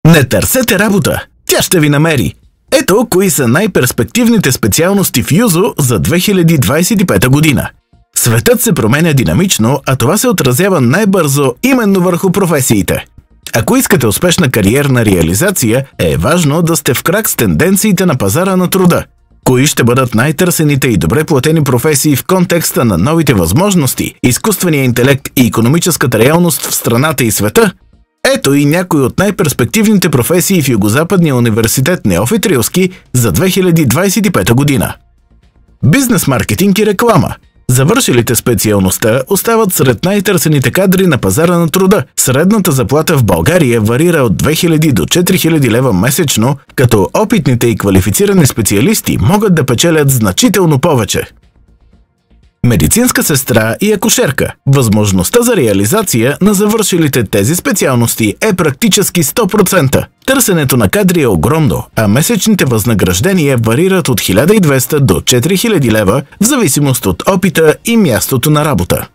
Не търсете работа, тя ще ви намери. Ето кои са най-перспективните специалности в ЮЗО за 2025 година. Светът се променя динамично, а това се отразява най-бързо именно върху професиите. Ако искате успешна кариерна реализация, е важно да сте в крак с тенденциите на пазара на труда. Кои ще бъдат най-търсените и добре платени професии в контекста на новите възможности, изкуствения интелект и икономическата реалност в страната и света? Ето и някои от най-перспективните професии в Югозападния университет Неофит Рилски за 2025 година. Бизнес маркетинг и реклама. Завършилите специалността остават сред най-търсените кадри на пазара на труда. Средната заплата в България варира от 2000 до 4000 лева месечно, като опитните и квалифицирани специалисти могат да печелят значително повече. Медицинска сестра и акушерка. Възможността за реализация на завършилите тези специалности е практически 100%. Търсенето на кадри е огромно, а месечните възнаграждения варират от 1200 до 4000 лева в зависимост от опита и мястото на работа.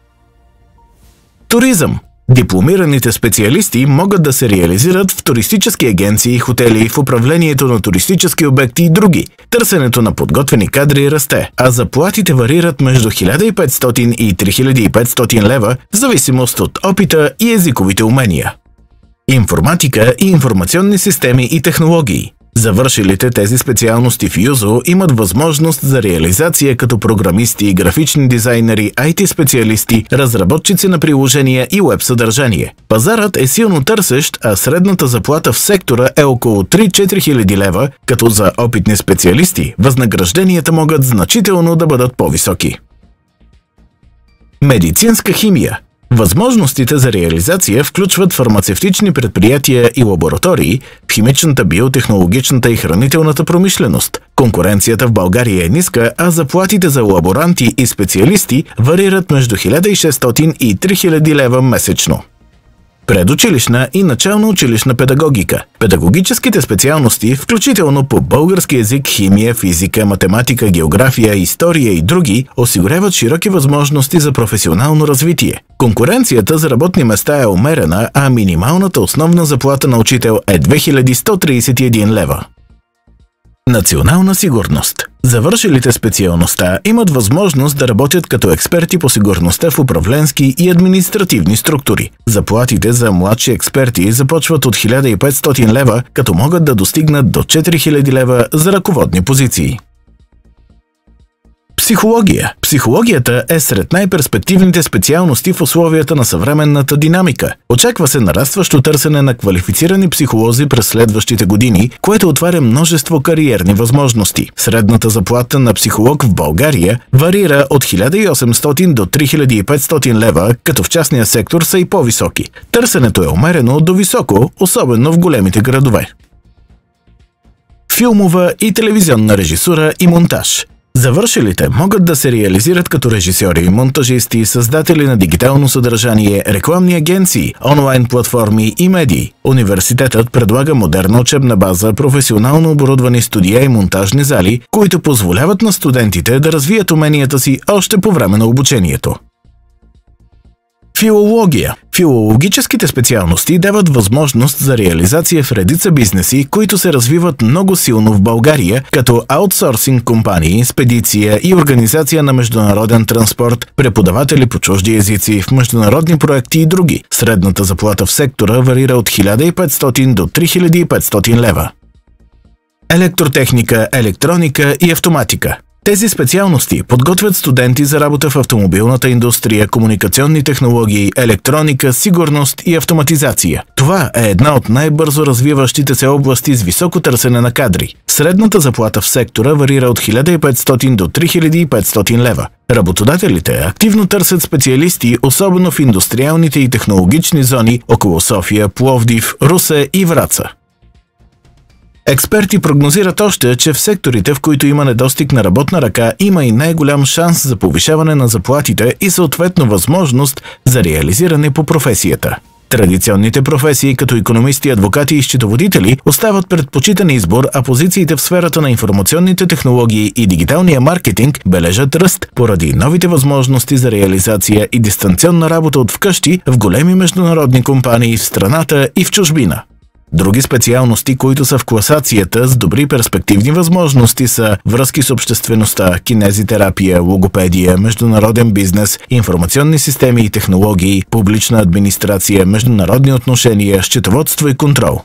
Туризъм. Дипломираните специалисти могат да се реализират в туристически агенции, хотели, в управлението на туристически обекти и други. Търсенето на подготвени кадри расте, а заплатите варират между 1500 и 3500 лева в зависимост от опита и езиковите умения. Информатика и информационни системи и технологии. Завършилите тези специалности в ЮЗО имат възможност за реализация като програмисти, графични дизайнери, IT-специалисти, разработчици на приложения и веб-съдържание. Пазарът е силно търсещ, а средната заплата в сектора е около 3-4 хиляди лева, като за опитни специалисти възнагражденията могат значително да бъдат по-високи. Медицинска химия. Възможностите за реализация включват фармацевтични предприятия и лаборатории в химичната, биотехнологичната и хранителната промишленост. Конкуренцията в България е ниска, а заплатите за лаборанти и специалисти варират между 1600 и 3000 лева месечно. Предучилищна и начална училищна педагогика. Педагогическите специалности, включително по български език, химия, физика, математика, география, история и други, осигуряват широки възможности за професионално развитие. Конкуренцията за работни места е умерена, а минималната основна заплата на учител е 2131 лева. Национална сигурност. Завършилите специалността имат възможност да работят като експерти по сигурността в управленски и административни структури. Заплатите за младши експерти започват от 1500 лева, като могат да достигнат до 4000 лева за ръководни позиции. Психология. Психологията е сред най-перспективните специалности в условията на съвременната динамика. Очаква се нарастващо търсене на квалифицирани психолози през следващите години, което отваря множество кариерни възможности. Средната заплата на психолог в България варира от 1800 до 3500 лева, като в частния сектор са и по-високи. Търсенето е умерено до високо, особено в големите градове. Филмова и телевизионна режисура и монтаж. Завършилите могат да се реализират като режисьори, монтажисти, създатели на дигитално съдържание, рекламни агенции, онлайн платформи и медии. Университетът предлага модерна учебна база, професионално оборудвани студия и монтажни зали, които позволяват на студентите да развият уменията си още по време на обучението. Филология. Филологическите специалности дават възможност за реализация в редица бизнеси, които се развиват много силно в България, като аутсорсинг компании, спедиция и организация на международен транспорт, преподаватели по чужди езици в международни проекти и други. Средната заплата в сектора варира от 1500 до 3500 лева. Електротехника, електроника и автоматика. Тези специалности подготвят студенти за работа в автомобилната индустрия, комуникационни технологии, електроника, сигурност и автоматизация. Това е една от най-бързо развиващите се области с високо търсене на кадри. Средната заплата в сектора варира от 1500 до 3500 лева. Работодателите активно търсят специалисти, особено в индустриалните и технологични зони около София, Пловдив, Русе и Враца. Експерти прогнозират още, че в секторите, в които има недостиг на работна ръка, има и най-голям шанс за повишаване на заплатите и съответно възможност за реализиране по професията. Традиционните професии, като икономисти, адвокати и счетоводители, остават предпочитан избор, а позициите в сферата на информационните технологии и дигиталния маркетинг бележат ръст поради новите възможности за реализация и дистанционна работа от вкъщи в големи международни компании в страната и в чужбина. Други специалности, които са в класацията с добри перспективни възможности, са връзки с обществеността, кинезитерапия, логопедия, международен бизнес, информационни системи и технологии, публична администрация, международни отношения, счетоводство и контрол.